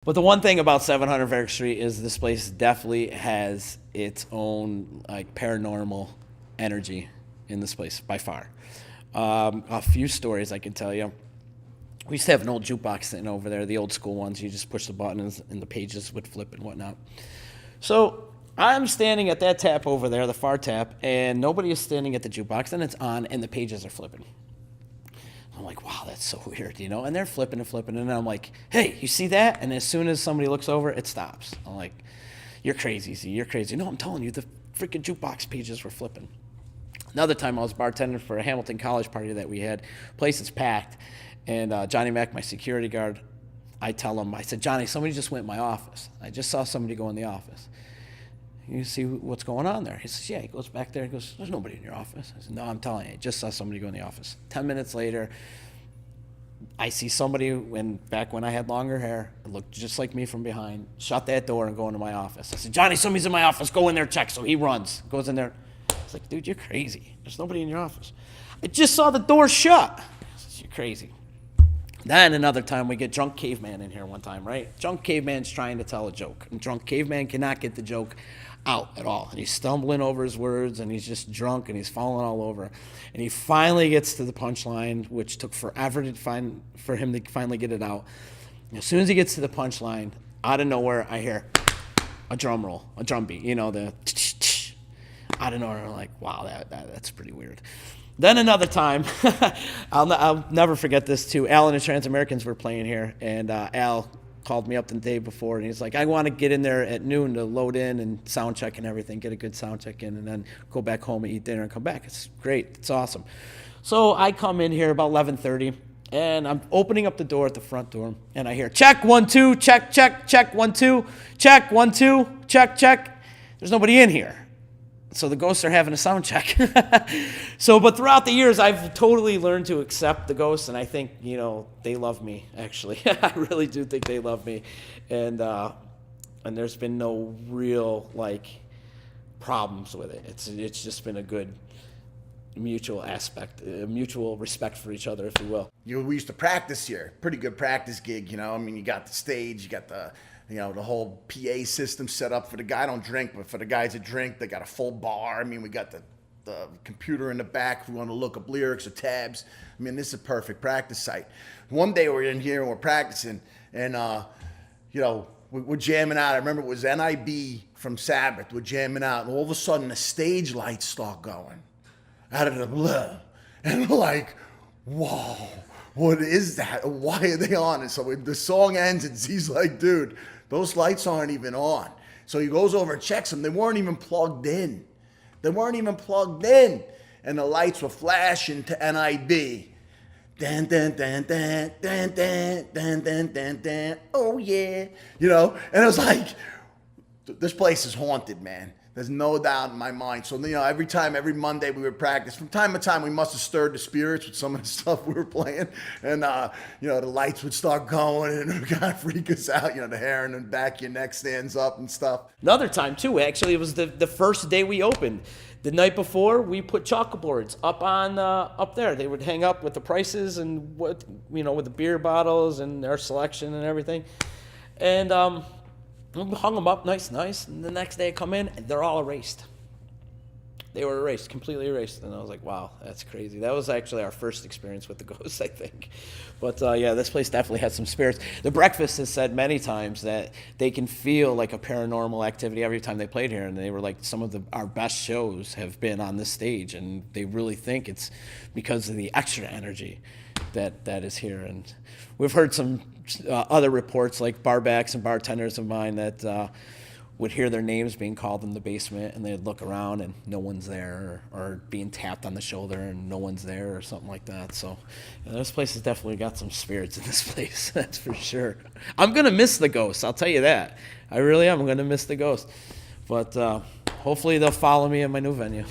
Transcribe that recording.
But the one thing about 700 Varick Street is this place definitely has its own like paranormal energy in this place by far. A few stories I can tell you. We used to have an old jukebox sitting over there, the old school ones. You just push the buttons and the pages would flip and whatnot. So I'm standing at that tap over there, the far tap, and nobody is standing at the jukebox, and it's on, and the pages are flipping. I'm like, wow, that's so weird, you know? And they're flipping and flipping, and I'm like, hey, you see that? And as soon as somebody looks over, it stops. I'm like, you're crazy, Z, you're crazy. No, I'm telling you, the freaking jukebox pages were flipping. Another time I was bartending for a Hamilton College party that we had. Place is packed, and Johnny Mac, my security guard, I tell him, I said, Johnny, somebody just went in my office. I just saw somebody go in the office. You see what's going on there? He says, yeah. He goes back there. He goes, there's nobody in your office. I said, no, I'm telling you. I just saw somebody go in the office. 10 minutes later, I see somebody, back when I had longer hair, looked just like me from behind, shut that door and go into my office. I said, Johnny, somebody's in my office. Go in there, check. So he runs, goes in there. It's like, dude, you're crazy. There's nobody in your office. I just saw the door shut. I said, you're crazy. Then another time we get Drunk Caveman in here one time, right? Drunk Caveman's trying to tell a joke. And Drunk Caveman cannot get the joke out at all. And he's stumbling over his words, and he's just drunk, and he's falling all over. And he finally gets to the punchline, which took forever for him to finally get it out. And as soon as he gets to the punchline, out of nowhere, I hear a drum roll, a drum beat. You know, the out of nowhere. I'm like, wow, that's pretty weird. Then another time, I'll never forget this too. Al and the Trans-Americans were playing here, and Al called me up the day before, and he's like, I want to get in there at noon to load in and sound check and everything, get a good sound check in, and then go back home and eat dinner and come back. It's great. It's awesome. So I come in here about 11:30, and I'm opening up the door at the front door, and I hear, check, 1, 2, check, check, check, 1, 2, check, 1, 2, check, check. There's nobody in here. So the ghosts are having a sound check. But throughout the years, I've totally learned to accept the ghosts, and I think, they love me, actually. I really do think they love me. And there's been no real, problems with it. It's just been a good mutual aspect, mutual respect for each other, if you will. We used to practice here. Pretty good practice gig, you got the stage, you got the whole PA system set up for the guy. I don't drink, but for the guys that drink, they got a full bar. We got the computer in the back if we want to look up lyrics or tabs. This is a perfect practice site. One day we're in here and we're practicing, and we're jamming out. I remember it was NIB from Sabbath. We're jamming out, and all of a sudden the stage lights start going out of the blue, and we're like, whoa. What is that? Why are they on? And so the song ends, and Z's like, dude, those lights aren't even on. So he goes over and checks them. They weren't even plugged in. And the lights were flashing to NIB. Dan, dan, dan, dan, dan, dan, dan, dan, dan, dan. Oh, yeah. And it was like, this place is haunted, man. There's no doubt in my mind. So, every Monday we would practice. From time to time, we must have stirred the spirits with some of the stuff we were playing. And, the lights would start going and it would kind of freak us out. The hair in the back of your neck stands up and stuff. Another time, too, actually, it was the first day we opened. The night before, we put chalkboards up there. They would hang up with the prices and with the beer bottles and our selection and everything. And, we hung them up nice. And the next day I come in, and they're all erased. They were erased, completely erased. And I was like, wow, that's crazy. That was actually our first experience with the ghosts, I think. But, this place definitely has some spirits. The Breakfast has said many times that they can feel like a paranormal activity every time they played here. And they were like, some of our best shows have been on this stage. And they really think it's because of the extra energy that is here. And we've heard some other reports, like barbacks and bartenders of mine that would hear their names being called in the basement, and they'd look around and no one's there, or being tapped on the shoulder and no one's there, or something like that. So this place has definitely got some spirits in this place, that's for sure. I'm going to miss the ghosts, I'll tell you that. I really am. I'm going to miss the ghosts. But hopefully they'll follow me in my new venue.